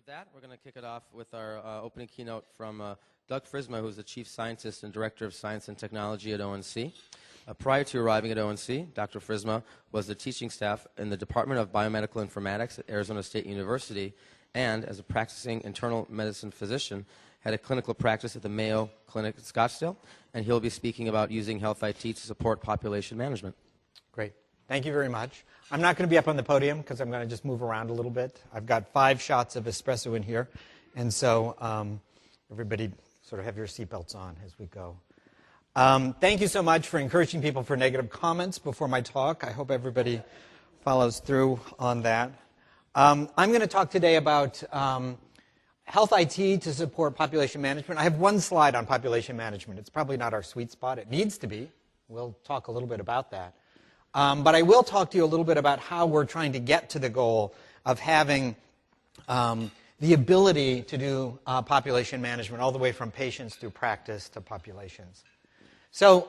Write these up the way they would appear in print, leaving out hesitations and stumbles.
with that, we're going to kick it off with our opening keynote from Doug Frisma, who's the Chief Scientist and Director of Science and Technology at ONC. Prior to arriving at ONC, Dr. Frisma was the teaching staff in the Department of Biomedical Informatics at Arizona State University, and as a practicing internal medicine physician, had a clinical practice at the Mayo Clinic in Scottsdale, and he'll be speaking about using health IT to support population management. Great. Thank you very much. I'm not going to be up on the podium because I'm going to just move around a little bit. I've got 5 shots of espresso in here, and so everybody sort of have your seatbelts on as we go. Thank you so much for encouraging people for negative comments before my talk. I hope everybody follows through on that. I'm going to talk today about health IT to support population management. I have one slide on population management. It's probably not our sweet spot. It needs to be. We'll talk a little bit about that. But I will talk to you a little bit about how we're trying to get to the goal of having the ability to do population management all the way from patients through practice to populations. So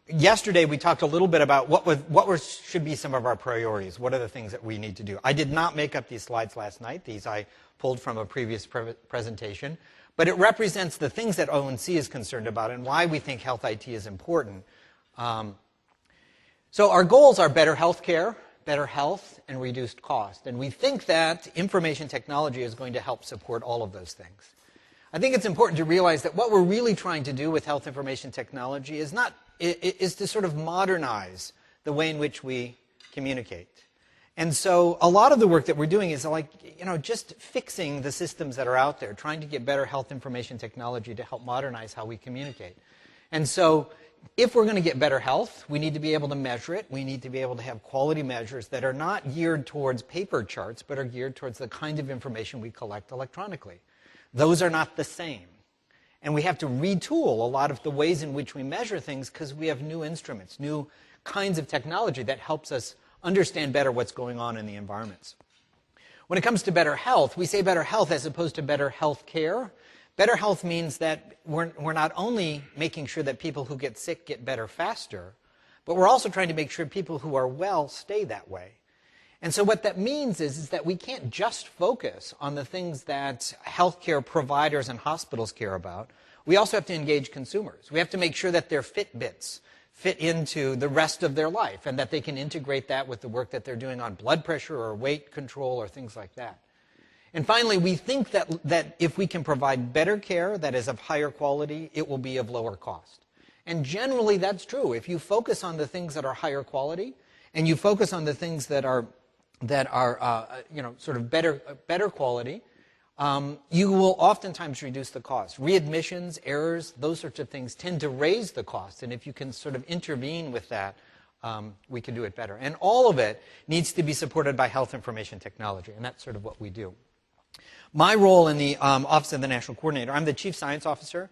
yesterday we talked a little bit about what should be some of our priorities. What are the things that we need to do? I did not make up these slides last night. These I pulled from a previous presentation. But it represents the things that ONC is concerned about and why we think health IT is important. So our goals are better health care, better health, and reduced cost. And we think that information technology is going to help support all of those things. I think it's important to realize that what we're really trying to do with health information technology is to sort of modernize the way in which we communicate. And so a lot of the work that we're doing is just fixing the systems that are out there, trying to get better health information technology to help modernize how we communicate. And so if we're going to get better health, we need to be able to measure it. We need to be able to have quality measures that are not geared towards paper charts, but are geared towards the kind of information we collect electronically. Those are not the same. And we have to retool a lot of the ways in which we measure things because we have new instruments, new kinds of technology that helps us understand better what's going on in the environments. When it comes to better health, we say better health as opposed to better health care. Better health means that we're not only making sure that people who get sick get better faster, but we're also trying to make sure people who are well stay that way. And so what that means is that we can't just focus on the things that healthcare providers and hospitals care about. We also have to engage consumers. We have to make sure that their Fitbits fit into the rest of their life and that they can integrate that with the work that they're doing on blood pressure or weight control or things like that. And finally, we think that if we can provide better care that is of higher quality, it will be of lower cost. And generally, that's true. If you focus on the things that are higher quality, and you focus on the things that are sort of better quality, you will oftentimes reduce the cost. Readmissions, errors, those sorts of things tend to raise the cost. And if you can sort of intervene with that, we can do it better. And all of it needs to be supported by health information technology, and that's sort of what we do. My role in the Office of the National Coordinator, I'm the Chief Science Officer,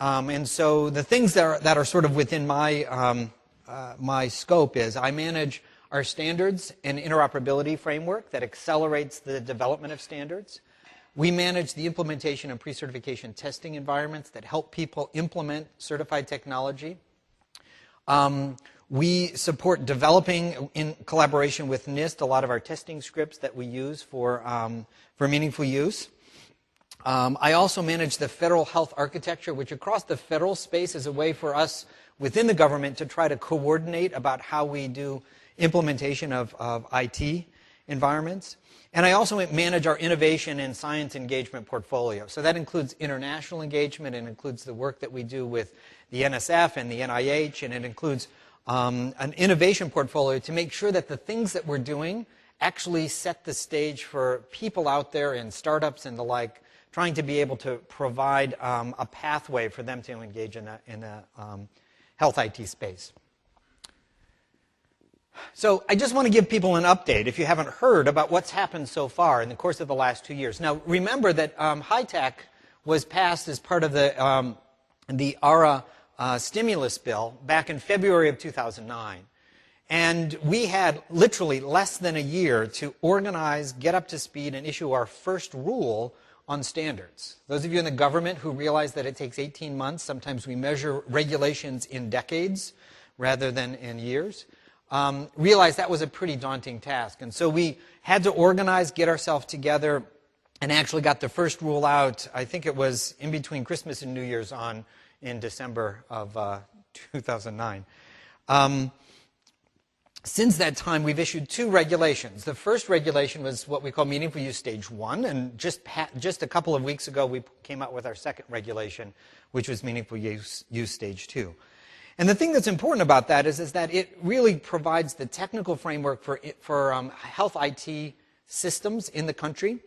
and so the things that are sort of within my scope is I manage our standards and interoperability framework that accelerates the development of standards. We manage the implementation and pre-certification testing environments that help people implement certified technology. We support developing, in collaboration with NIST, a lot of our testing scripts that we use for meaningful use. I also manage the federal health architecture, which across the federal space is a way for us within the government to try to coordinate about how we do implementation of IT environments. And I also manage our innovation and science engagement portfolio. So that includes international engagement, and includes the work that we do with the NSF and the NIH, and it includes an innovation portfolio to make sure that the things that we're doing actually set the stage for people out there in startups and the like, trying to be able to provide a pathway for them to engage in a health IT space. So I just want to give people an update, if you haven't heard, about what's happened so far in the course of the last 2 years. Now, remember that HITECH was passed as part of the ARA stimulus bill back in February of 2009. And we had literally less than a year to organize, get up to speed, and issue our first rule on standards. Those of you in the government who realize that it takes 18 months, sometimes we measure regulations in decades rather than in years, realized that was a pretty daunting task. And so we had to organize, get ourselves together, and actually got the first rule out, I think it was in between Christmas and New Year's in December of 2009. Since that time, we've issued 2 regulations. The first regulation was what we call Meaningful Use Stage 1, and just a couple of weeks ago, we came out with our second regulation, which was Meaningful Use Stage 2. And the thing that's important about that is that it really provides the technical framework for health IT systems in the country,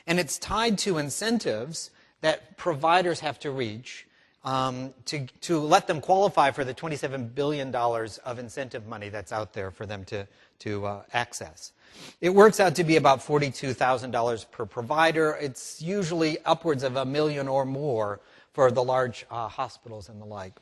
and it's tied to incentives that providers have to reach to let them qualify for the $27 billion of incentive money that's out there for them to access. It works out to be about $42,000 per provider. It's usually upwards of $1 million or more for the large hospitals and the like.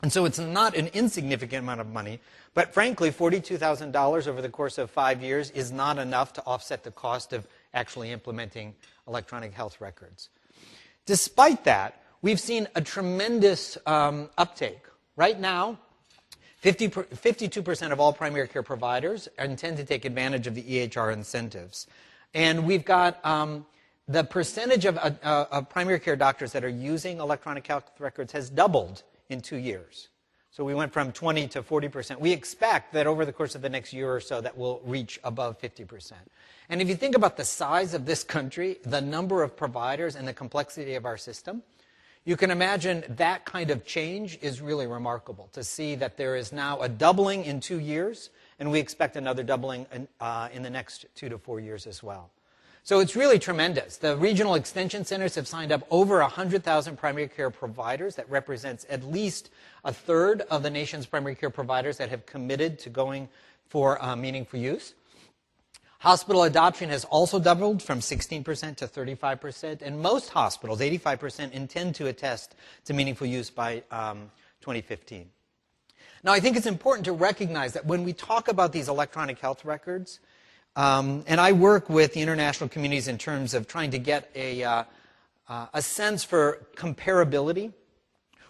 And so it's not an insignificant amount of money, but frankly, $42,000 over the course of 5 years is not enough to offset the cost of actually implementing electronic health records. Despite that, we've seen a tremendous uptake. Right now, 52% of all primary care providers intend to take advantage of the EHR incentives. And we've got the percentage of primary care doctors that are using electronic health records has doubled in 2 years. So we went from 20 to 40%. We expect that over the course of the next year or so that will reach above 50%. And if you think about the size of this country, the number of providers, and the complexity of our system, you can imagine that kind of change is really remarkable, to see that there is now a doubling in 2 years, and we expect another doubling in the next 2 to 4 years as well. So it's really tremendous. The regional extension centers have signed up over 100,000 primary care providers. That represents at least a third of the nation's primary care providers that have committed to going for meaningful use. Hospital adoption has also doubled from 16% to 35%, and most hospitals, 85%, intend to attest to meaningful use by 2015. Now, I think it's important to recognize that when we talk about these electronic health records, and I work with the international communities in terms of trying to get a sense for comparability.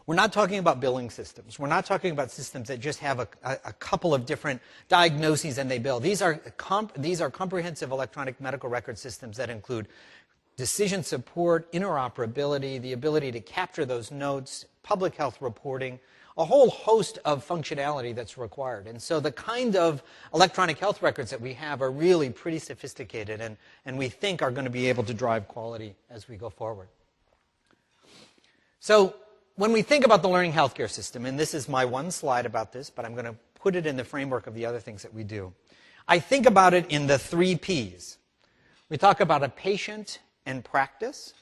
We're not talking about billing systems. We're not talking about systems that just have a couple of different diagnoses and they bill. These are comprehensive electronic medical record systems that include decision support, interoperability, the ability to capture those notes, public health reporting, a whole host of functionality that's required. And so the kind of electronic health records that we have are really pretty sophisticated and we think are going to be able to drive quality as we go forward. So when we think about the learning healthcare system, and this is my one slide about this, but I'm going to put it in the framework of the other things that we do, I think about it in the 3 Ps. We talk about a patient and practice,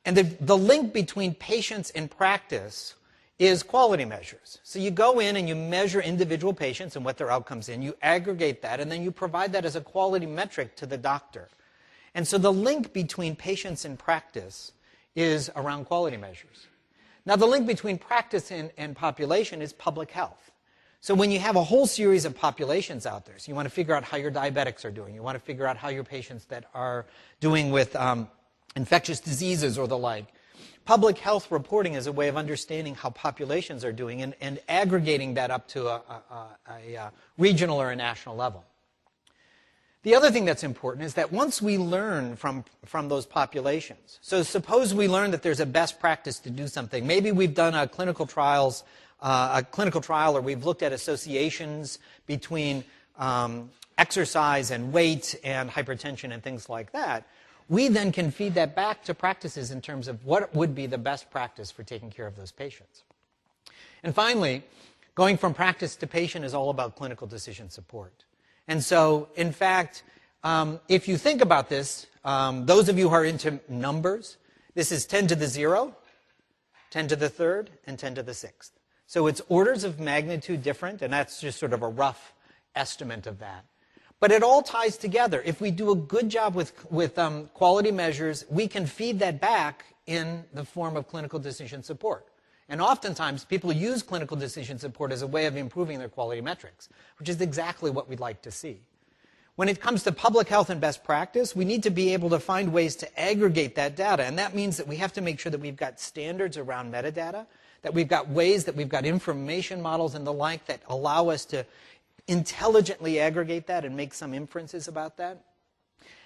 and the link between patients and practice is quality measures. So you go in and you measure individual patients and what their outcomes in, you aggregate that, and then you provide that as a quality metric to the doctor. And so the link between patients and practice is around quality measures. Now, the link between practice and population is public health. So when you have a whole series of populations out there, so you want to figure out how your diabetics are doing, you want to figure out how your patients that are doing with infectious diseases or the like, public health reporting is a way of understanding how populations are doing and aggregating that up to a regional or a national level. The other thing that's important is that once we learn from those populations, so suppose we learn that there's a best practice to do something. Maybe we've done a clinical trial, or we've looked at associations between exercise and weight and hypertension and things like that. We then can feed that back to practices in terms of what would be the best practice for taking care of those patients. And finally, going from practice to patient is all about clinical decision support. And so, in fact, if you think about this, those of you who are into numbers, this is 10 to the 0, 10 to the 3rd, and 10 to the 6th. So it's orders of magnitude different, and that's just sort of a rough estimate of that. But it all ties together. If we do a good job with quality measures, we can feed that back in the form of clinical decision support. And oftentimes, people use clinical decision support as a way of improving their quality metrics, which is exactly what we'd like to see. When it comes to public health and best practice, we need to be able to find ways to aggregate that data. And that means that we have to make sure that we've got standards around metadata, that we've got ways, that we've got information models and the like that allow us to intelligently aggregate that and make some inferences about that.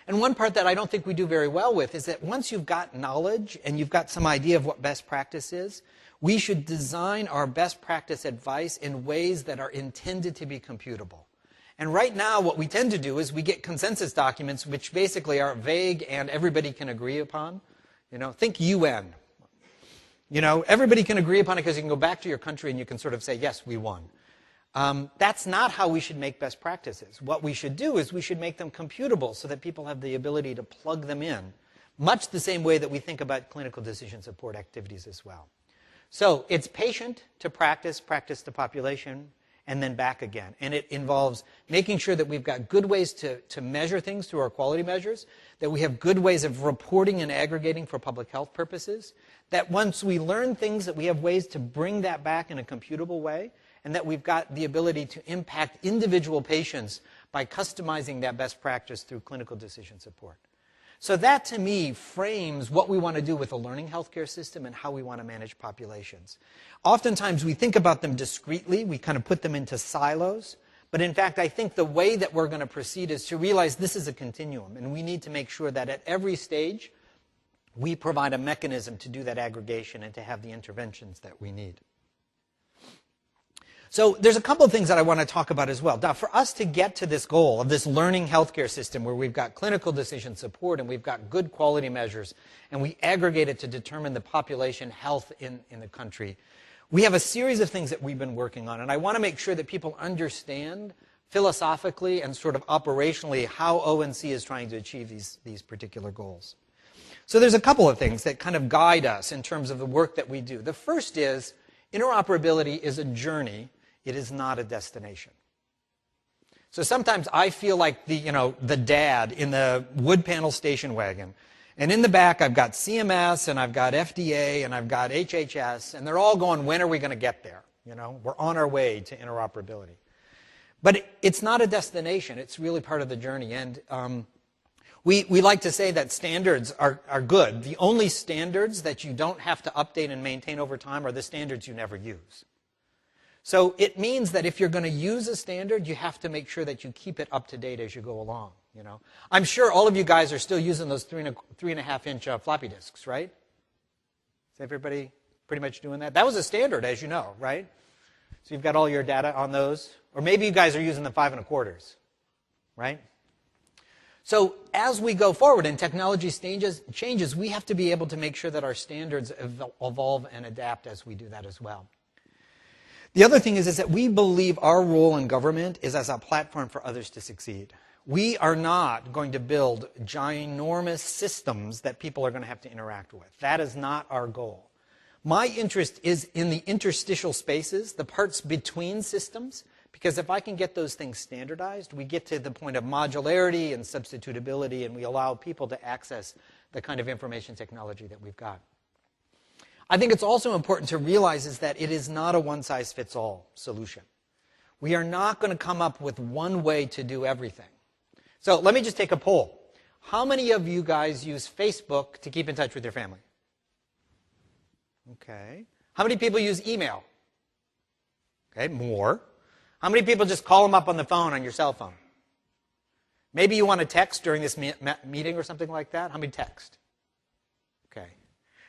And one part that I don't think we do very well with is that once you've got knowledge and you've got some idea of what best practice is, we should design our best practice advice in ways that are intended to be computable. And right now, what we tend to do is we get consensus documents which basically are vague and everybody can agree upon. Think UN. Everybody can agree upon it because you can go back to your country and you can sort of say, yes, we won. That's not how we should make best practices. What we should do is we should make them computable so that people have the ability to plug them in, much the same way that we think about clinical decision support activities as well. So it's patient to practice, practice to population, and then back again. And it involves making sure that we've got good ways to measure things through our quality measures, that we have good ways of reporting and aggregating for public health purposes, that once we learn things, that we have ways to bring that back in a computable way, and that we've got the ability to impact individual patients by customizing that best practice through clinical decision support. So that, to me, frames what we want to do with a learning healthcare system and how we want to manage populations. Oftentimes, we think about them discretely. We kind of put them into silos. But in fact, I think the way that we're going to proceed is to realize this is a continuum, and we need to make sure that at every stage, we provide a mechanism to do that aggregation and to have the interventions that we need. So there's a couple of things that I want to talk about as well. Now, for us to get to this goal of this learning healthcare system where we've got clinical decision support and we've got good quality measures and we aggregate it to determine the population health in the country, we have a series of things that we've been working on. And I want to make sure that people understand philosophically and sort of operationally how ONC is trying to achieve these particular goals. So there's a couple of things that kind of guide us in terms of the work that we do. The first is interoperability is a journey. It is not a destination. So sometimes I feel like the dad in the wood panel station wagon. And in the back, I've got CMS, and I've got FDA, and I've got HHS, and they're all going, when are we going to get there? We're on our way to interoperability. But it's not a destination. It's really part of the journey. And we like to say that standards are good. The only standards that you don't have to update and maintain over time are the standards you never use. So it means that if you're going to use a standard, you have to make sure that you keep it up to date as you go along. I'm sure all of you guys are still using those 3.5-inch floppy disks, right? Is everybody pretty much doing that? That was a standard, as you know, right? So you've got all your data on those. Or maybe you guys are using the 5.25s, right? So as we go forward and technology changes, we have to be able to make sure that our standards evolve and adapt as we do that as well. The other thing is that we believe our role in government is as a platform for others to succeed. We are not going to build ginormous systems that people are going to have to interact with. That is not our goal. My interest is in the interstitial spaces, the parts between systems, because if I can get those things standardized, we get to the point of modularity and substitutability, and we allow people to access the kind of information technology that we've got. I think it's also important to realize is that it is not a one-size-fits-all solution. We are not going to come up with one way to do everything. So let me just take a poll. How many of you guys use Facebook to keep in touch with your family? Okay. How many people use email? Okay, more. How many people just call them up on the phone on your cell phone? Maybe you want to text during this meeting or something like that. How many text? Okay.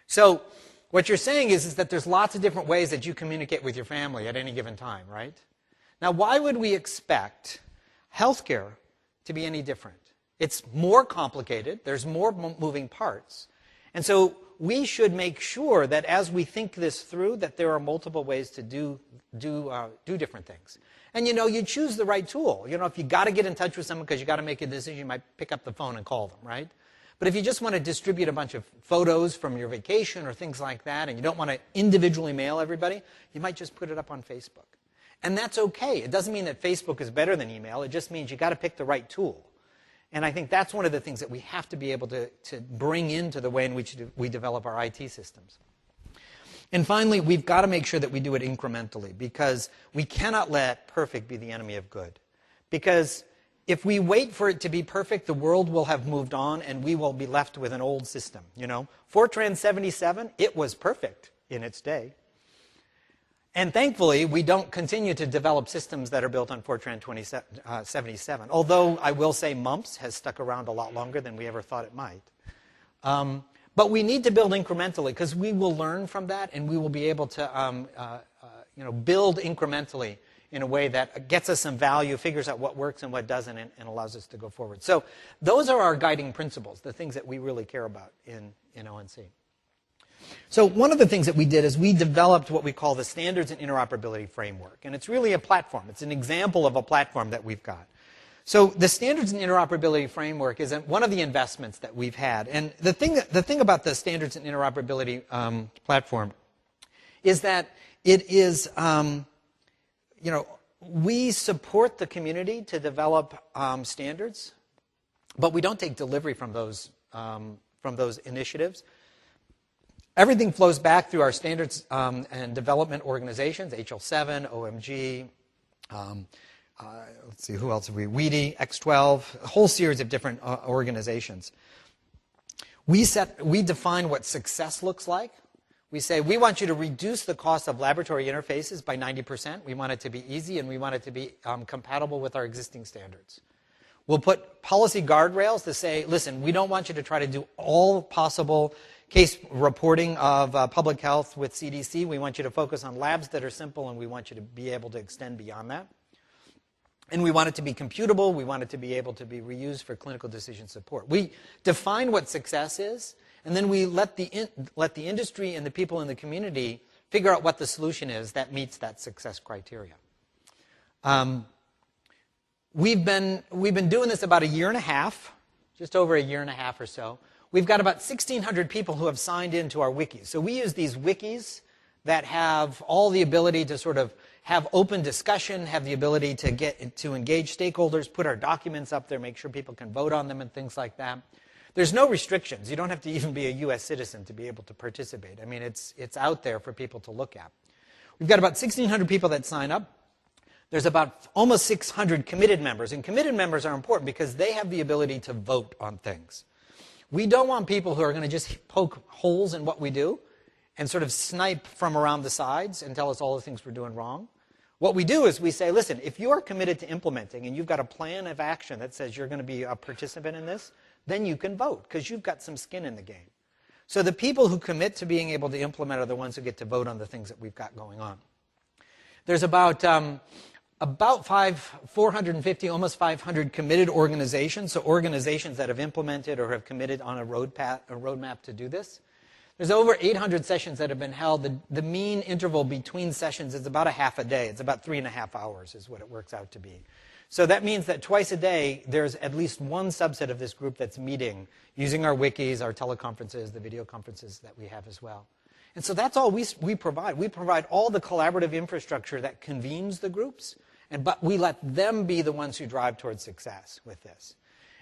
So what you're saying is that there's lots of different ways that you communicate with your family at any given time, right? Now, why would we expect healthcare to be any different? It's more complicated. There's more moving parts. And so we should make sure that as we think this through, that there are multiple ways to do different things. And you choose the right tool. If you got to get in touch with someone because you got to make a decision, you might pick up the phone and call them, right? But if you just want to distribute a bunch of photos from your vacation or things like that, and you don't want to individually mail everybody, you might just put it up on Facebook. And that's okay. It doesn't mean that Facebook is better than email. It just means you got to pick the right tool. And I think that's one of the things that we have to be able to bring into the way in which we develop our IT systems. And finally, we've got to make sure that we do it incrementally, because we cannot let perfect be the enemy of good. Because if we wait for it to be perfect, the world will have moved on and we will be left with an old system. Fortran 77, it was perfect in its day. And thankfully, we don't continue to develop systems that are built on Fortran 2077. Although I will say MUMPS has stuck around a lot longer than we ever thought it might. But we need to build incrementally because we will learn from that and we will be able to build incrementally in a way that gets us some value, figures out what works and what doesn't, and allows us to go forward. So those are our guiding principles, the things that we really care about in ONC. So one of the things that we did is we developed what we call the Standards and Interoperability Framework. And it's really a platform. It's an example of a platform that we've got. So the Standards and Interoperability Framework is one of the investments that we've had. And the thing about the Standards and Interoperability platform is that it is, we support the community to develop standards, but we don't take delivery from those initiatives. Everything flows back through our standards and development organizations, HL7, OMG, let's see, who else have we? WEDI, X12, a whole series of different organizations. We define what success looks like. We say, we want you to reduce the cost of laboratory interfaces by 90%. We want it to be easy, and we want it to be compatible with our existing standards. We'll put policy guardrails to say, listen, we don't want you to try to do all possible case reporting of public health with CDC. We want you to focus on labs that are simple, and we want you to be able to extend beyond that. And we want it to be computable. We want it to be able to be reused for clinical decision support. We define what success is, and then we let the industry and the people in the community figure out what the solution is that meets that success criteria. We've been doing this about a year and a half, just over a year and a half or so. We've got about 1,600 people who have signed into our wikis. So we use these wikis that have all the ability to sort of have open discussion, have the ability to engage stakeholders, put our documents up there, make sure people can vote on them and things like that. There's no restrictions. You don't have to even be a U.S. citizen to be able to participate. I mean, it's out there for people to look at. We've got about 1,600 people that sign up. There's about almost 600 committed members. And committed members are important because they have the ability to vote on things. We don't want people who are going to just poke holes in what we do and sort of snipe from around the sides and tell us all the things we're doing wrong. What we do is we say, listen, if you are committed to implementing and you've got a plan of action that says you're going to be a participant in this, then you can vote because you've got some skin in the game. So the people who commit to being able to implement are the ones who get to vote on the things that we've got going on. There's about 450, almost 500 committed organizations, so organizations that have implemented or have committed on a roadmap to do this. There's over 800 sessions that have been held. The mean interval between sessions is about a half a day. It's about 3.5 hours is what it works out to be. So that means that twice a day, there's at least one subset of this group that's meeting using our wikis, our teleconferences, the video conferences that we have as well. And so that's all we provide. We provide all the collaborative infrastructure that convenes the groups, but we let them be the ones who drive towards success with this.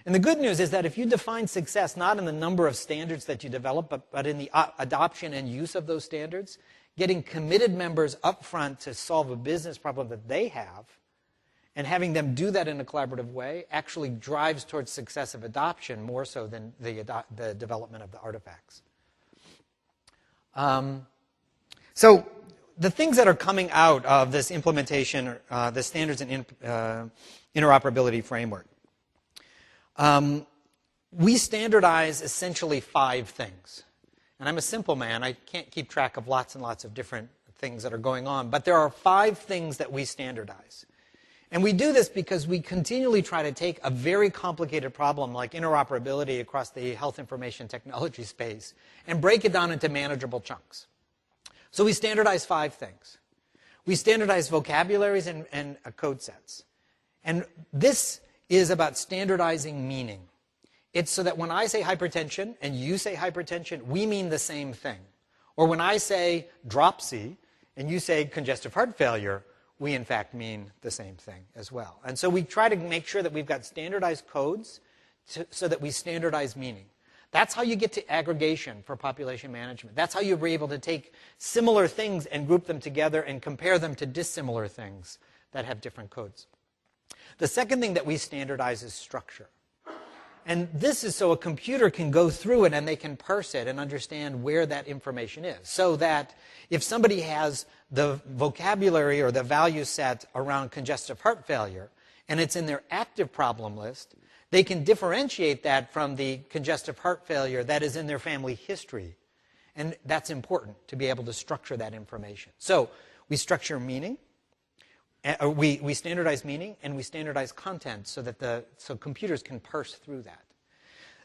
And the good news is that if you define success not in the number of standards that you develop, but in the adoption and use of those standards, getting committed members up front to solve a business problem that they have, and having them do that in a collaborative way actually drives towards success of adoption more so than the development of the artifacts. So the things that are coming out of this implementation, the Standards and Interoperability Framework, we standardize essentially 5 things. And I'm a simple man. I can't keep track of lots and lots of different things that are going on. But there are 5 things that we standardize. And we do this because we continually try to take a very complicated problem like interoperability across the health information technology space and break it down into manageable chunks. So we standardize 5 things. We standardize vocabularies and code sets. And this is about standardizing meaning. It's so that when I say hypertension and you say hypertension, we mean the same thing. Or when I say dropsy and you say congestive heart failure, we in fact mean the same thing as well. And so we try to make sure that we've got standardized codes so that we standardize meaning. That's how you get to aggregation for population management. That's how you're able to take similar things and group them together and compare them to dissimilar things that have different codes. The second thing that we standardize is structure. And this is so a computer can go through it and they can parse it and understand where that information is. So that if somebody has the vocabulary or the value set around congestive heart failure and it's in their active problem list, they can differentiate that from the congestive heart failure that is in their family history. And that's important to be able to structure that information. So we structure meaning, we standardize meaning, and we standardize content so that so computers can parse through that.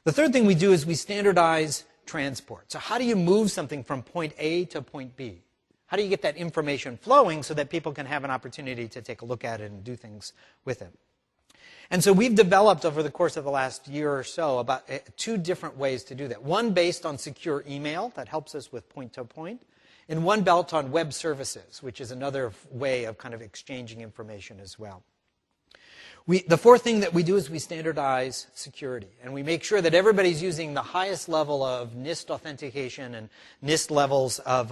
The third thing we do is we standardize transport. So how do you move something from point A to point B? How do you get that information flowing so that people can have an opportunity to take a look at it and do things with it? And so we've developed over the course of the last year or so about 2 different ways to do that. One based on secure email that helps us with point-to-point, and one built on web services, which is another way of kind of exchanging information as well. The fourth thing that we do is we standardize security, and we make sure that everybody's using the highest level of NIST authentication and NIST levels of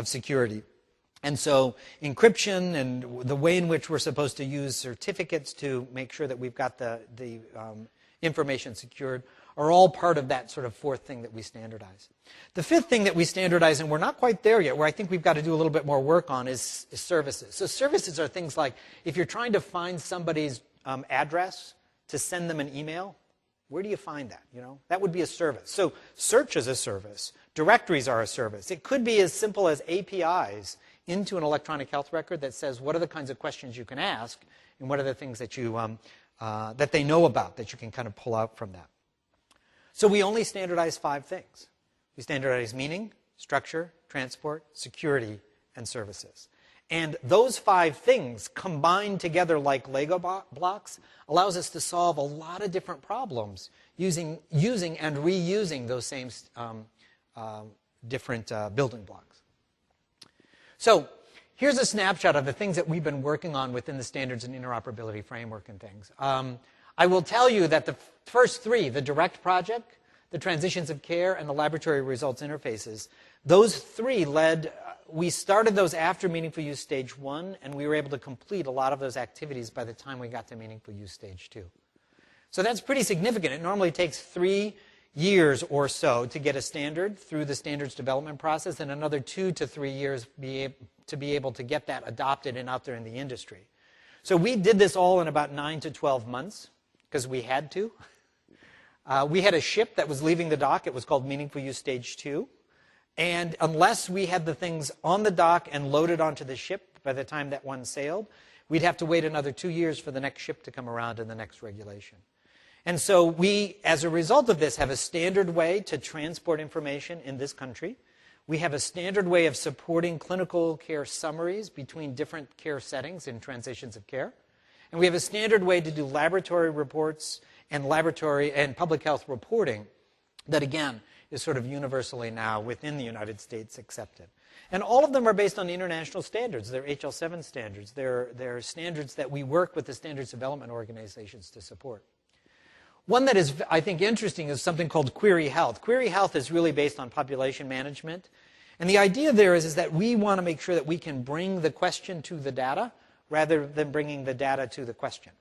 security. And so encryption and the way in which we're supposed to use certificates to make sure that we've got the information secured are all part of that sort of fourth thing that we standardize. The fifth thing that we standardize, and we're not quite there yet, where I think we've got to do a little bit more work on, is services. So services are things like if you're trying to find somebody's address to send them an email, where do you find that? That would be a service. So search is a service. Directories are a service. It could be as simple as APIs into an electronic health record that says what are the kinds of questions you can ask and what are the things that that they know about that you can kind of pull out from that. So we only standardize 5 things. We standardize meaning, structure, transport, security, and services. And those 5 things combined together like Lego blocks allows us to solve a lot of different problems using and reusing those same different building blocks. So here's a snapshot of the things that we've been working on within the standards and interoperability framework and things. I will tell you that the first 3, the DIRECT project, the transitions of care, and the laboratory results interfaces, those 3 we started those after Meaningful Use Stage 1, and we were able to complete a lot of those activities by the time we got to Meaningful Use Stage 2. So that's pretty significant. It normally takes 3 years or so to get a standard through the standards development process, and another 2 to 3 years to be able to get that adopted and out there in the industry. So we did this all in about 9 to 12 months because we had to. We had a ship that was leaving the dock. It was called Meaningful Use Stage 2. And unless we had the things on the dock and loaded onto the ship by the time that one sailed, we'd have to wait another 2 years for the next ship to come around in the next regulation. And so we, as a result of this, have a standard way to transport information in this country. We have a standard way of supporting clinical care summaries between different care settings in transitions of care. And we have a standard way to do laboratory reports and laboratory and public health reporting that, again, is sort of universally now within the United States accepted. And all of them are based on international standards. They're HL7 standards. They're standards that we work with the standards development organizations to support. One that is, I think, interesting is something called Query Health. Query Health is really based on population management. And the idea there is that we want to make sure that we can bring the question to the data rather than bringing the data to the question.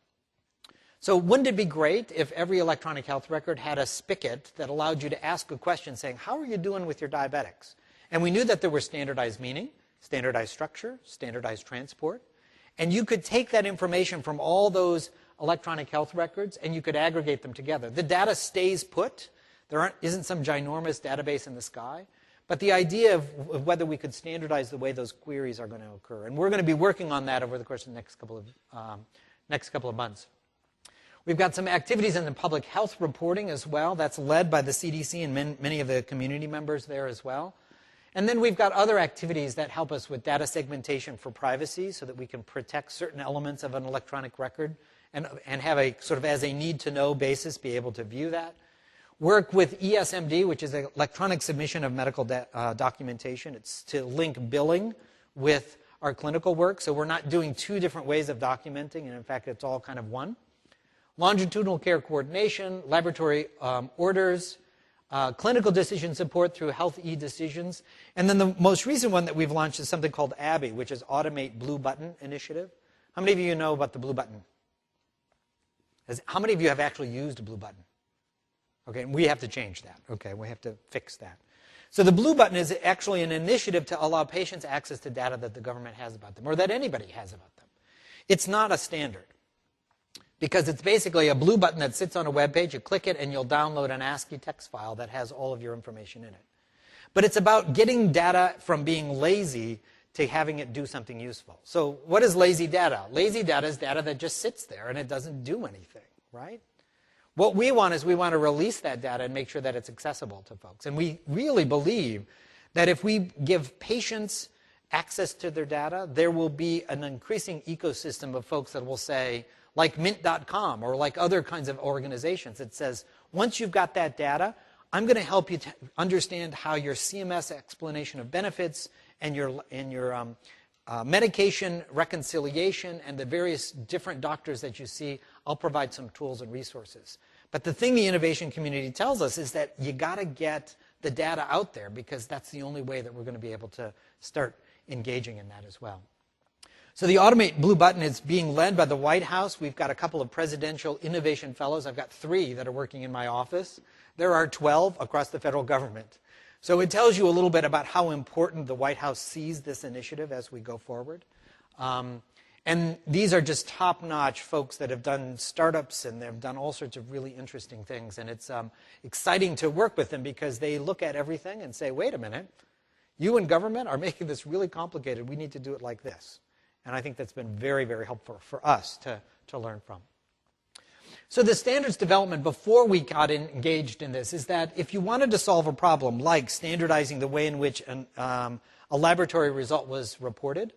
So wouldn't it be great if every electronic health record had a spigot that allowed you to ask a question saying, how are you doing with your diabetics? And we knew that there were standardized meaning, standardized structure, standardized transport. And you could take that information from all those electronic health records and you could aggregate them together. The data stays put. There isn't some ginormous database in the sky. But the idea of whether we could standardize the way those queries are going to occur. And we're going to be working on that over the course of the next couple of months. We've got some activities in the public health reporting as well. That's led by the CDC and many of the community members there as well. And then we've got other activities that help us with data segmentation for privacy so that we can protect certain elements of an electronic record and have a sort of as a need-to-know basis be able to view that. Work with ESMD, which is an electronic submission of medical documentation. It's to link billing with our clinical work. So we're not doing 2 different ways of documenting, and in fact, it's all kind of one. Longitudinal care coordination, laboratory orders, clinical decision support through Health e-Decisions. And then the most recent one that we've launched is something called ABBY, which is Automate Blue Button Initiative. How many of you know about the Blue Button? How many of you have actually used a Blue Button? Okay, and we have to change that. Okay, we have to fix that. So the blue button is actually an initiative to allow patients access to data that the government has about them, or that anybody has about them. It's not a standard, because it's basically a blue button that sits on a web page. You click it, and you'll download an ASCII text file that has all of your information in it. But it's about getting data from being lazy to having it do something useful. So what is lazy data? Lazy data is data that just sits there, and it doesn't do anything, right? What we want is we want to release that data and make sure that it's accessible to folks. And we really believe that if we give patients access to their data, there will be an increasing ecosystem of folks that will say, like Mint.com or like other kinds of organizations, that says, once you've got that data, I'm going to help you to understand how your CMS explanation of benefits and your medication reconciliation and the various different doctors that you see, I'll provide some tools and resources. But the thing the innovation community tells us is that you got to get the data out there, because that's the only way that we're going to be able to start engaging in that as well. So the Automate Blue Button is being led by the White House. We've got a couple of presidential innovation fellows. I've got 3 that are working in my office. There are 12 across the federal government. So it tells you a little bit about how important the White House sees this initiative as we go forward. And these are just top-notch folks that have done startups, and they've done all sorts of really interesting things. And it's exciting to work with them, because they look at everything and say, wait a minute, you in government are making this really complicated. We need to do it like this. And I think that's been very, very helpful for us to learn from. So the standards development before we got engaged in this is that if you wanted to solve a problem like standardizing the way in which a laboratory result was reported,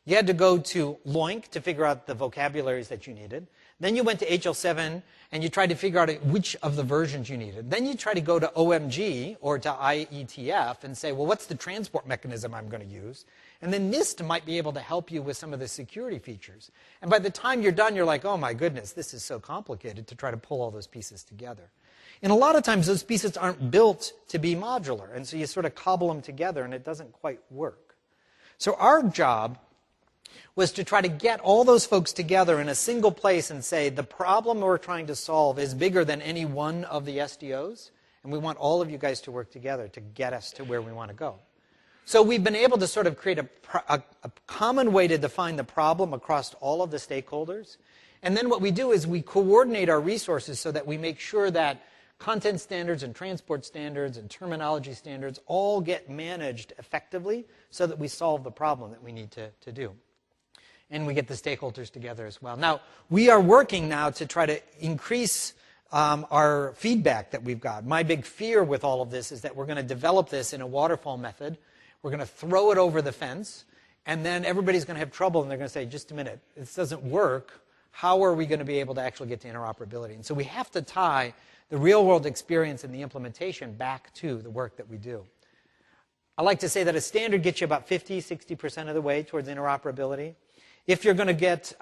you had to go to LOINC to figure out the vocabularies that you needed. Then you went to HL7 and you tried to figure out which of the versions you needed. Then you try to go to OMG or to IETF and say, well, what's the transport mechanism I'm going to use? And then NIST might be able to help you with some of the security features. And by the time you're done, you're like, oh my goodness, this is so complicated to try to pull all those pieces together. And a lot of times those pieces aren't built to be modular. And so you sort of cobble them together and it doesn't quite work. So our job was to try to get all those folks together in a single place and say, the problem we're trying to solve is bigger than any one of the SDOs, and we want all of you guys to work together to get us to where we want to go. So we've been able to sort of create a common way to define the problem across all of the stakeholders. And then what we do is we coordinate our resources so that we make sure that content standards and transport standards and terminology standards all get managed effectively so that we solve the problem that we need to do. And we get the stakeholders together as well. Now, we are working now to try to increase our feedback that we've got. My big fear with all of this is that we're going to develop this in a waterfall method. We're going to throw it over the fence, and then everybody's going to have trouble, and they're going to say, just a minute, this doesn't work. How are we going to be able to actually get to interoperability? And so we have to tie the real-world experience and the implementation back to the work that we do. I like to say that a standard gets you about 50, 60% of the way towards interoperability. If you're going to get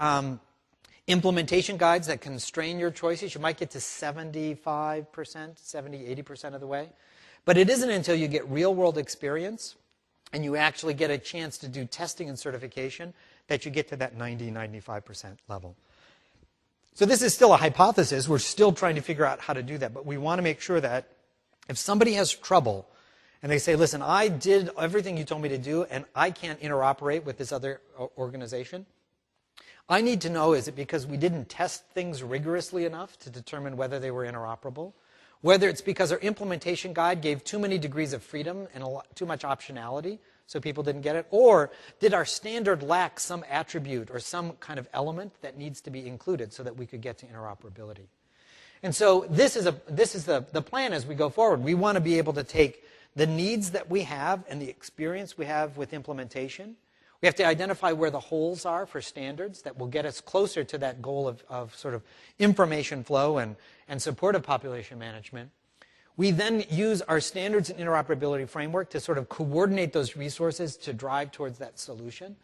implementation guides that constrain your choices, you might get to 75%, 70, 80% of the way. But it isn't until you get real-world experience and you actually get a chance to do testing and certification that you get to that 90, 95% level. So this is still a hypothesis. We're still trying to figure out how to do that. But we want to make sure that if somebody has trouble and they say, listen, I did everything you told me to do, and I can't interoperate with this other organization, I need to know, is it because we didn't test things rigorously enough to determine whether they were interoperable? Whether it's because our implementation guide gave too many degrees of freedom and too much optionality, so people didn't get it? Or did our standard lack some attribute or some kind of element that needs to be included so that we could get to interoperability? And so this is the plan as we go forward. We want to be able to take the needs that we have and the experience we have with implementation. We have to identify where the holes are for standards that will get us closer to that goal of sort of information flow and supportive population management. We then use our standards and interoperability framework to sort of coordinate those resources to drive towards that solution.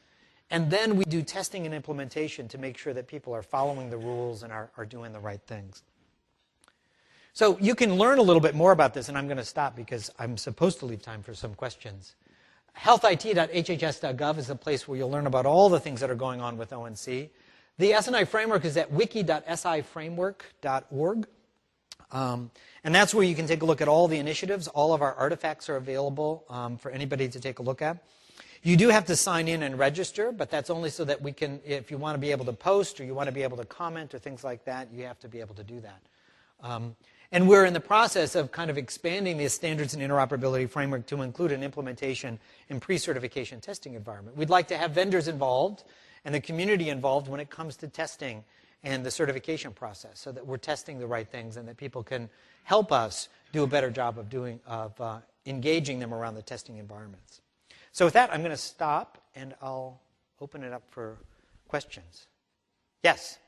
And then we do testing and implementation to make sure that people are following the rules and are doing the right things. So you can learn a little bit more about this, and I'm going to stop because I'm supposed to leave time for some questions. Healthit.hhs.gov is the place where you'll learn about all the things that are going on with ONC. The S&I framework is at wiki.siframework.org. And that's where you can take a look at all the initiatives. All of our artifacts are available for anybody to take a look at. You do have to sign in and register, but that's only so that we can, if you want to be able to post or you want to be able to comment or things like that, you have to be able to do that. And we're in the process of kind of expanding the standards and interoperability framework to include an implementation and pre-certification testing environment. We'd like to have vendors involved and the community involved when it comes to testing and the certification process, so that we're testing the right things and that people can help us do a better job of engaging them around the testing environments. So with that, I'm going to stop and I'll open it up for questions. Yes?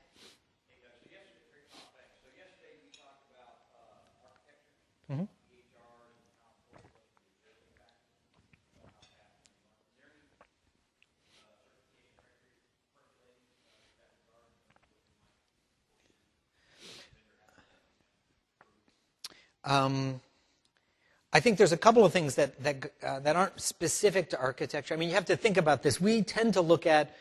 Mm-hmm. I think there's a couple of things that aren't specific to architecture. I mean, you have to think about this. We tend to look at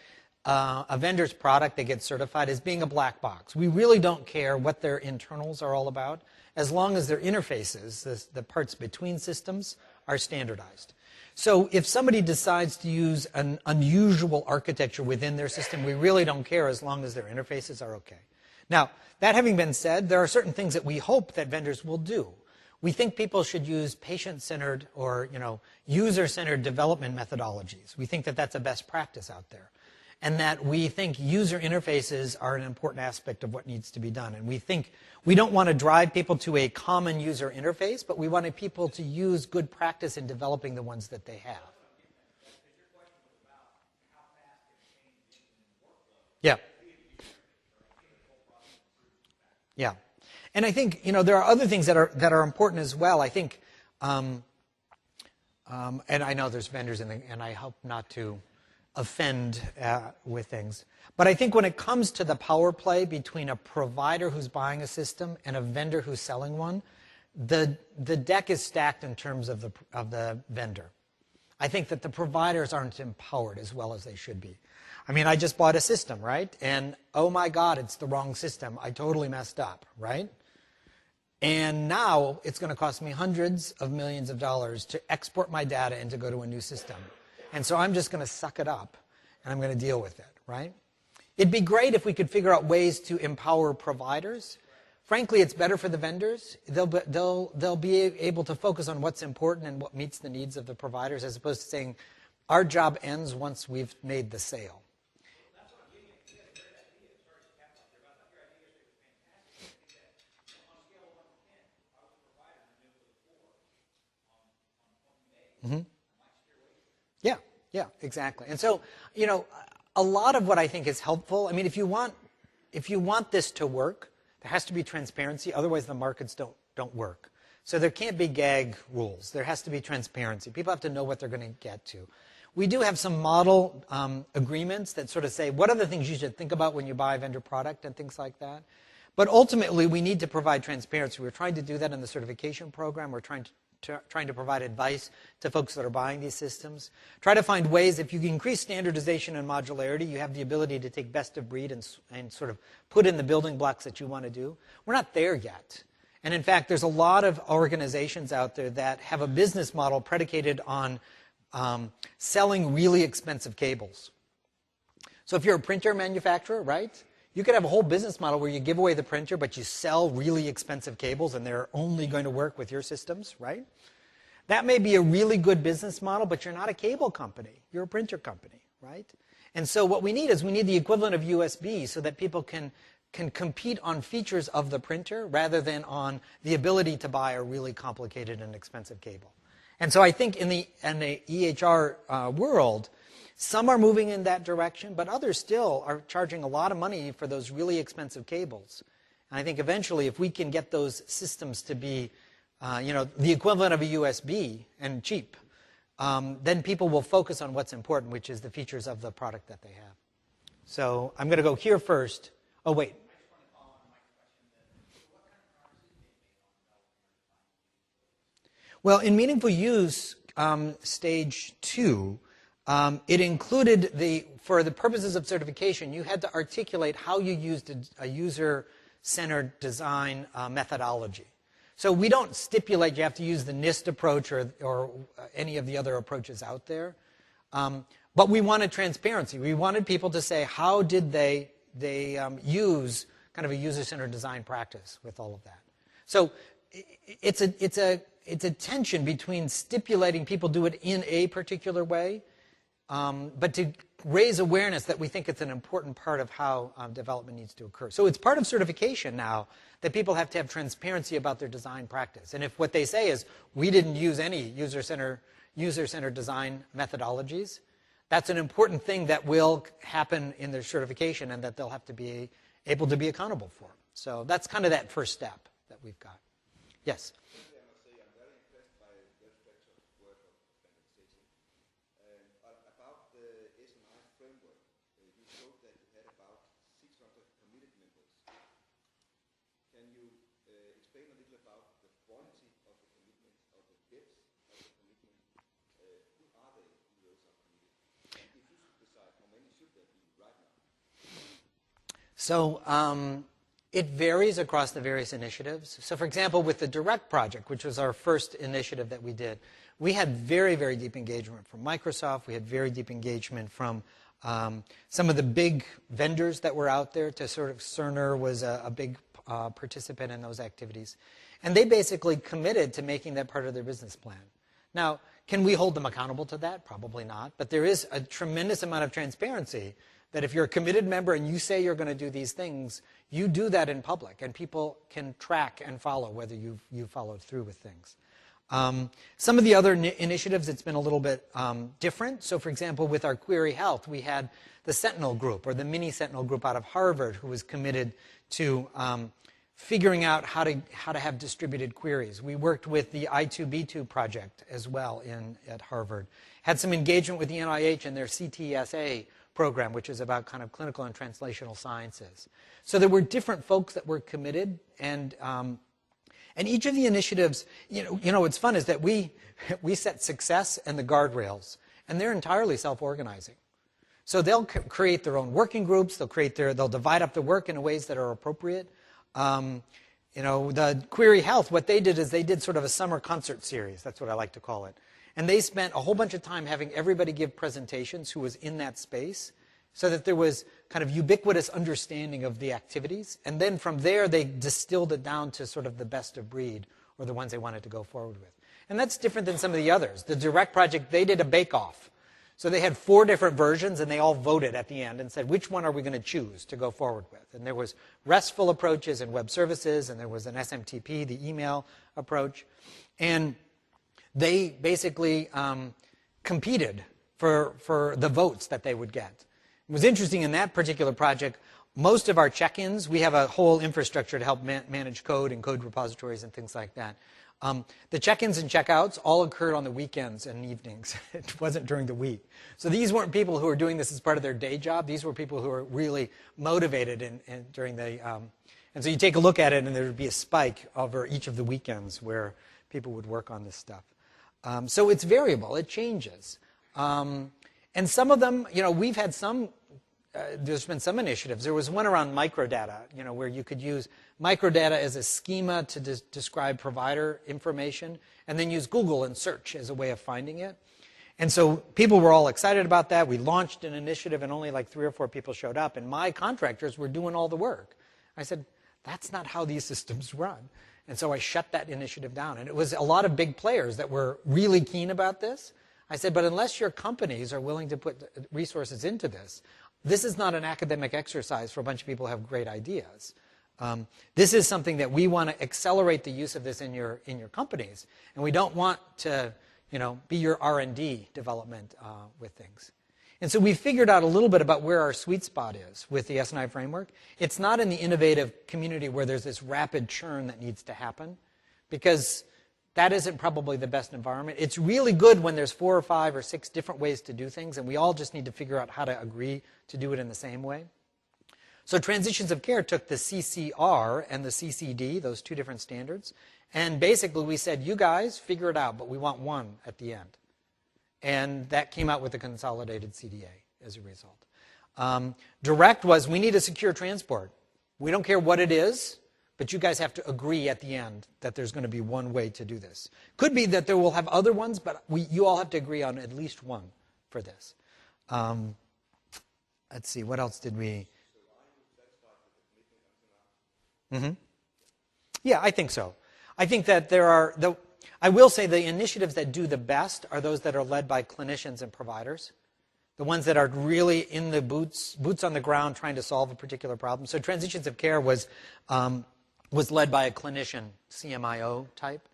a vendor's product that gets certified as being a black box. We really don't care what their internals are all about, as long as their interfaces, the parts between systems, are standardized. So if somebody decides to use an unusual architecture within their system, we really don't care as long as their interfaces are okay. Now, that having been said, there are certain things that we hope that vendors will do. We think people should use patient-centered or user-centered development methodologies. We think that that's a best practice out there. And that we think user interfaces are an important aspect of what needs to be done. And we think we don't want to drive people to a common user interface, but we want people to use good practice in developing the ones that they have. Yeah. Yeah. And I think, there are other things that are important as well. I think, and I know there's vendors and I hope not to offend with things. But I think when it comes to the power play between a provider who's buying a system and a vendor who's selling one, the deck is stacked in terms of the vendor. I think that the providers aren't empowered as well as they should be. I mean, I just bought a system, right? And oh my God, it's the wrong system. I totally messed up, right? And now it's going to cost me hundreds of millions of dollars to export my data and to go to a new system. And so I'm just going to suck it up and I'm going to deal with it, right? It'd be great if we could figure out ways to empower providers. Frankly, it's better for the vendors. They'll be able to focus on what's important and what meets the needs of the providers, as opposed to saying, our job ends once we've made the sale. Mm-hmm. Yeah, exactly. And so, a lot of what I think is helpful, I mean, if you want this to work, there has to be transparency, otherwise the markets don't work. So there can't be gag rules. There has to be transparency. People have to know what they're going to get to. We do have some model agreements that sort of say, what are the things you should think about when you buy a vendor product and things like that. But ultimately, we need to provide transparency. We're trying to do that in the certification program. We're trying to provide advice to folks that are buying these systems. Try to find ways, if you increase standardization and modularity, you have the ability to take best of breed and sort of put in the building blocks that you want to do. We're not there yet. And in fact, there's a lot of organizations out there that have a business model predicated on selling really expensive cables. So if you're a printer manufacturer, right, you could have a whole business model where you give away the printer, but you sell really expensive cables and they're only going to work with your systems, right? That may be a really good business model, but you're not a cable company. You're a printer company, right? And so what we need is the equivalent of USB so that people can compete on features of the printer rather than on the ability to buy a really complicated and expensive cable. And so I think in the EHR world, some are moving in that direction, but others still are charging a lot of money for those really expensive cables. And I think eventually, if we can get those systems to be, the equivalent of a USB and cheap, then people will focus on what's important, which is the features of the product that they have. So I'm going to go here first. Oh, wait. Well, in meaningful use, stage 2, it included for the purposes of certification, you had to articulate how you used a user-centered design methodology. So we don't stipulate you have to use the NIST approach or any of the other approaches out there. But we wanted transparency. We wanted people to say, how did they use kind of a user-centered design practice with all of that? So it's a tension between stipulating people do it in a particular way, but to raise awareness that we think it's an important part of how development needs to occur. So it's part of certification now that people have to have transparency about their design practice. And if what they say is, we didn't use any user-centered design methodologies, that's an important thing that will happen in their certification and that they'll have to be able to be accountable for. So that's kind of that first step that we've got. Yes? So it varies across the various initiatives. So for example, with the Direct project, which was our first initiative that we did, we had very, very deep engagement from Microsoft. We had very deep engagement from some of the big vendors that were out there. To sort of Cerner was a big participant in those activities. And they basically committed to making that part of their business plan. Now, can we hold them accountable to that? Probably not. But there is a tremendous amount of transparency that if you're a committed member and you say you're going to do these things, you do that in public, and people can track and follow whether you've followed through with things. Some of the other initiatives, it's been a little bit different. So for example, with our Query Health, we had the Sentinel group, or the mini Sentinel group out of Harvard, who was committed to figuring out how to have distributed queries. We worked with the I2B2 project as well at Harvard. Had some engagement with the NIH and their CTSA program, which is about kind of clinical and translational sciences. So there were different folks that were committed, and each of the initiatives, you know, what's fun is that we set success and the guardrails, and they're entirely self-organizing. So they'll create their own working groups. They'll divide up the work in ways that are appropriate. You know, the Query Health, what they did is they did sort of a summer concert series. That's what I like to call it. And they spent a whole bunch of time having everybody give presentations who was in that space, so that there was kind of ubiquitous understanding of the activities. And then from there, they distilled it down to sort of the best of breed, or the ones they wanted to go forward with. And that's different than some of the others. The Direct project, they did a bake-off. So they had 4 different versions, and they all voted at the end and said, which one are we going to choose to go forward with? And there was RESTful approaches and web services, and there was an SMTP, the email approach. And they basically competed for the votes that they would get. It was interesting in that particular project, most of our check-ins, we have a whole infrastructure to help manage code and code repositories and things like that. The check-ins and check-outs all occurred on the weekends and evenings. It wasn't during the week. So these weren't people who were doing this as part of their day job. These were people who were really motivated during the... and so you take a look at it, and there would be a spike over each of the weekends where people would work on this stuff. So it's variable. It changes. And some of them, you know, we've had some... there's been some initiatives. There was one around microdata, you know, where you could use microdata as a schema to describe provider information, and then use Google and search as a way of finding it. And so people were all excited about that. We launched an initiative, and only like 3 or 4 people showed up, and my contractors were doing all the work. I said, that's not how these systems run. And so I shut that initiative down. And it was a lot of big players that were really keen about this. I said, but unless your companies are willing to put resources into this, this is not an academic exercise for a bunch of people who have great ideas. This is something that we want to accelerate the use of this in your companies, and we don't want to, you know, be your R&D development with things. And so we figured out a little bit about where our sweet spot is with the S&I framework. It's not in the innovative community where there's this rapid churn that needs to happen, because that isn't probably the best environment. It's really good when there's 4 or 5 or 6 different ways to do things, and we all just need to figure out how to agree to do it in the same way. So Transitions of Care took the CCR and the CCD, those 2 different standards, and basically we said, you guys figure it out, but we want one at the end. And that came out with the consolidated CDA as a result. Direct was, we need a secure transport. We don't care what it is, but you guys have to agree at the end that there's going to be one way to do this. Could be that there will have other ones, but you all have to agree on at least one for this. Let's see, what else did we... Yeah, I think so. I think that there are... I will say the initiatives that do the best are those that are led by clinicians and providers. The ones that are really in the boots on the ground trying to solve a particular problem. So Transitions of Care was led by a clinician, CMIO type,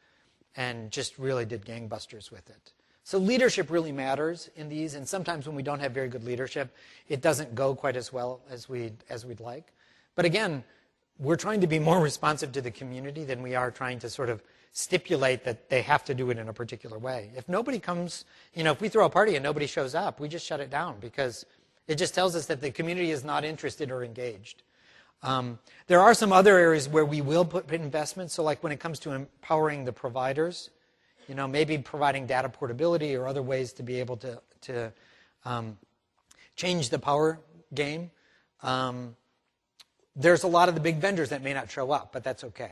and just really did gangbusters with it. So leadership really matters in these, and sometimes when we don't have very good leadership, it doesn't go quite as well as we'd like. But again, we're trying to be more responsive to the community than we are trying to sort of stipulate that they have to do it in a particular way. If nobody comes, if we throw a party and nobody shows up, we just shut it down because it just tells us that the community is not interested or engaged. There are some other areas where we will put investments. So like when it comes to empowering the providers, maybe providing data portability or other ways to be able to change the power game. There's a lot of the big vendors that may not show up, but that's okay.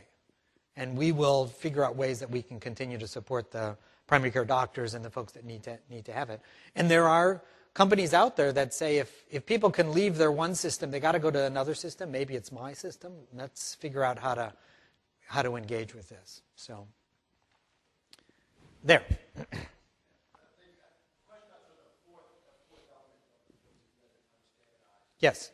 And we will figure out ways that we can continue to support the primary care doctors and the folks that need to have it. And there are companies out there that say if people can leave their one system, they got to go to another system. Maybe it's my system. Let's figure out how to engage with this. So there. Yes.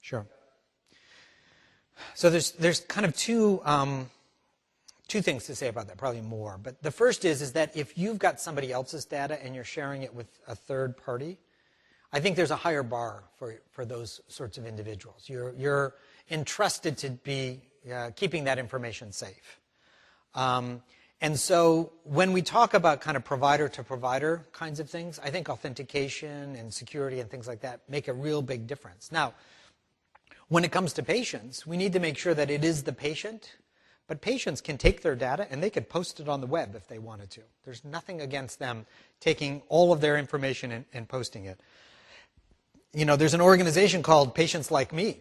Sure. So there's kind of two things to say about that, probably more. But the first is that if you've got somebody else's data and you're sharing it with a third party, I think there's a higher bar for those sorts of individuals. You're entrusted to be keeping that information safe. And so when we talk about kind of provider-to-provider kinds of things, I think authentication and security and things like that make a real big difference. Now, when it comes to patients, we need to make sure that it is the patient, but patients can take their data and they could post it on the web if they wanted to. There's nothing against them taking all of their information and posting it. There's an organization called Patients Like Me,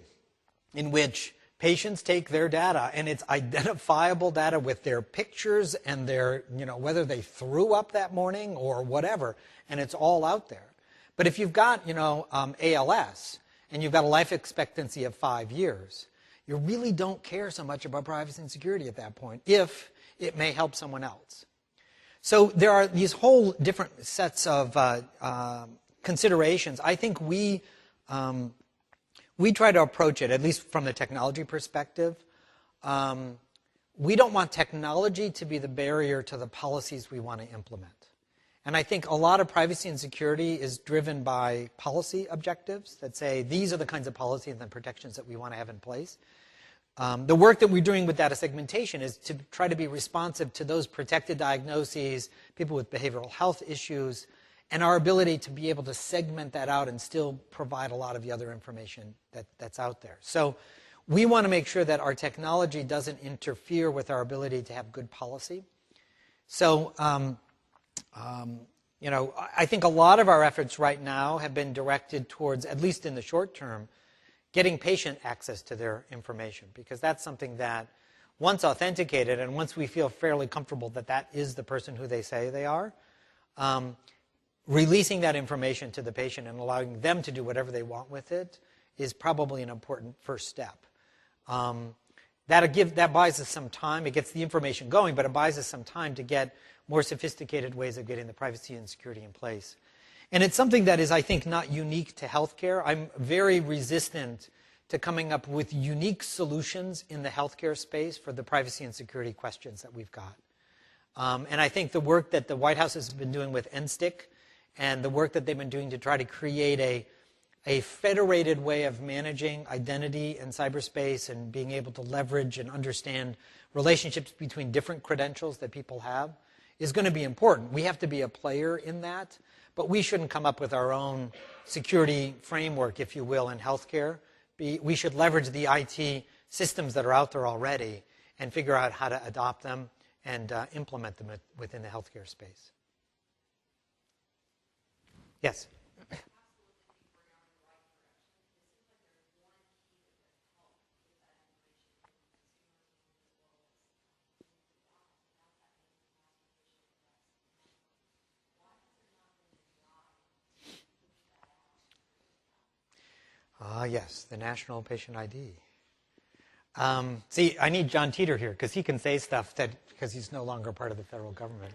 in which patients take their data and it's identifiable data with their pictures and their, whether they threw up that morning or whatever, and it's all out there. But if you've got, ALS, and you've got a life expectancy of 5 years, you really don't care so much about privacy and security at that point, if it may help someone else. So there are these whole different sets of considerations. I think we try to approach it, at least from the technology perspective. We don't want technology to be the barrier to the policies we want to implement. And I think a lot of privacy and security is driven by policy objectives that say these are the kinds of policy and the protections that we want to have in place. The work that we're doing with data segmentation is to try to be responsive to those protected diagnoses, people with behavioral health issues, and our ability to be able to segment that out and still provide a lot of the other information that's out there. So we want to make sure that our technology doesn't interfere with our ability to have good policy. So I think a lot of our efforts right now have been directed towards, at least in the short term, getting patient access to their information, because that's something that once authenticated and once we feel fairly comfortable that that is the person who they say they are, releasing that information to the patient and allowing them to do whatever they want with it is probably an important first step. That buys us some time. It gets the information going, but it buys us some time to get more sophisticated ways of getting the privacy and security in place. And it's something that is, I think, not unique to healthcare. I'm very resistant to coming up with unique solutions in the healthcare space for the privacy and security questions that we've got. And I think the work that the White House has been doing with NSTIC and the work that they've been doing to try to create a federated way of managing identity in cyberspace and being able to leverage and understand relationships between different credentials that people have is going to be important. We have to be a player in that. but we shouldn't come up with our own security framework, if you will, in healthcare. We should leverage the IT systems that are out there already and figure out how to adopt them and implement them within the healthcare space. Yes? Yes, the National Patient ID. See, I need John Teeter here because he can say stuff because he's no longer part of the federal government.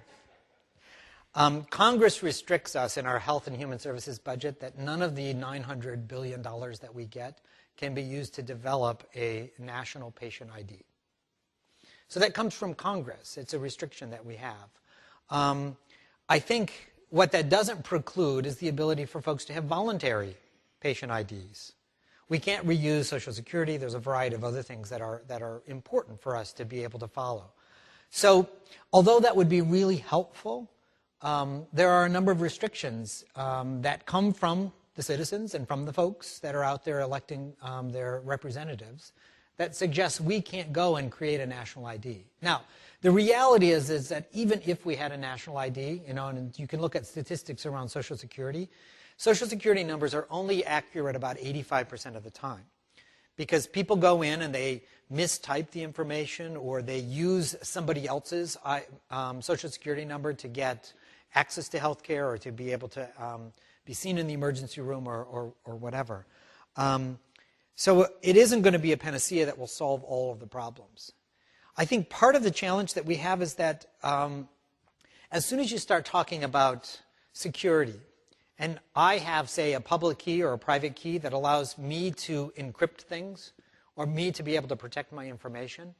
Congress restricts us in our Health and Human Services budget that none of the $900 billion that we get can be used to develop a national patient ID. So that comes from Congress. It's a restriction that we have. I think what that doesn't preclude is the ability for folks to have voluntary patient IDs. We can't reuse Social Security. There's a variety of other things that are important for us to be able to follow. So although that would be really helpful, there are a number of restrictions that come from the citizens and from the folks that are out there electing their representatives that suggest we can't go and create a national ID. Now, the reality is that even if we had a national ID, and you can look at statistics around Social Security numbers are only accurate about 85% of the time because people go in and they mistype the information or they use somebody else's Social Security number to get access to health care or to be able to be seen in the emergency room or whatever. So it isn't going to be a panacea that will solve all of the problems. I think part of the challenge that we have is that as soon as you start talking about security, and I have, say, a public key or a private key that allows me to encrypt things or me to be able to protect my information,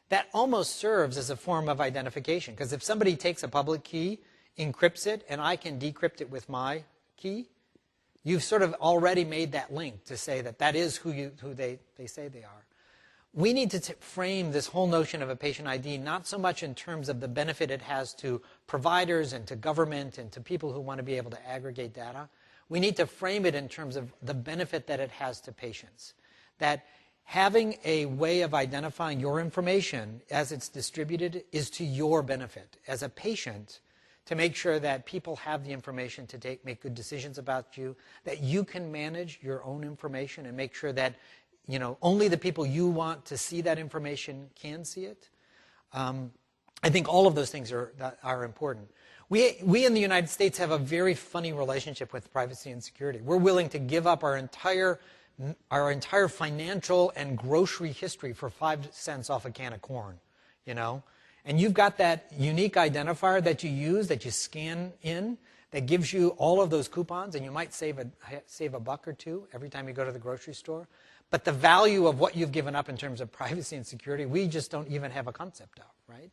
that almost serves as a form of identification. Because if somebody takes a public key, encrypts it, and I can decrypt it with my key, you've sort of already made that link to say that that is who they say they are. We need to frame this whole notion of a patient ID not so much in terms of the benefit it has to providers and to government and to people who want to be able to aggregate data. We need to frame it in terms of the benefit that it has to patients. That having a way of identifying your information as it's distributed is to your benefit as a patient, to make sure that people have the information to make good decisions about you, that you can manage your own information and make sure that only the people you want to see that information can see it. I think all of those things are important. We in the United States have a very funny relationship with privacy and security. We're willing to give up our entire financial and grocery history for 5 cents off a can of corn, And you've got that unique identifier that you use, that you scan in, that gives you all of those coupons, and you might save a buck or two every time you go to the grocery store. But the value of what you've given up in terms of privacy and security, we just don't even have a concept of, right?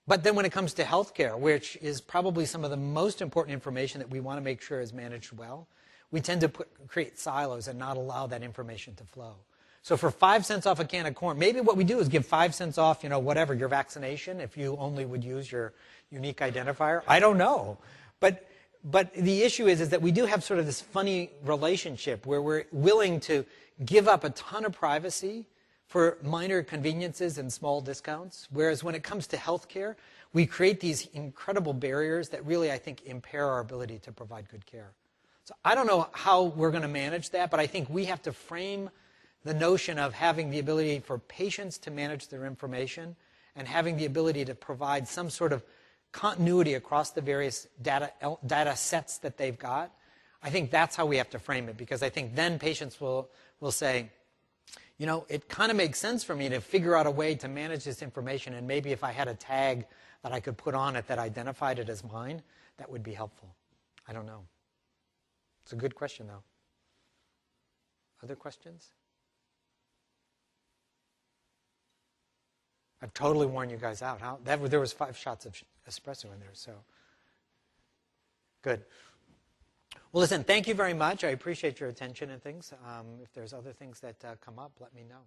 But then when it comes to healthcare, which is probably some of the most important information that we want to make sure is managed well, we tend to create silos and not allow that information to flow. So for 5 cents off a can of corn, maybe what we do is give 5 cents off, whatever, your vaccination, if you only would use your unique identifier. I don't know. But the issue is that we do have sort of this funny relationship where we're willing to give up a ton of privacy for minor conveniences and small discounts, whereas when it comes to healthcare, we create these incredible barriers that really, I think, impair our ability to provide good care. So I don't know how we're going to manage that, but I think we have to frame the notion of having the ability for patients to manage their information and having the ability to provide some sort of continuity across the various data sets that they've got. I think that's how we have to frame it, because I think then patients will say, it kind of makes sense for me to figure out a way to manage this information, and maybe if I had a tag that I could put on it that identified it as mine, that would be helpful. I don't know. It's a good question, though. Other questions? I've totally worn you guys out. There was 5 shots of espresso in there, so good. Well, listen, thank you very much. I appreciate your attention and things. If there's other things that come up, let me know.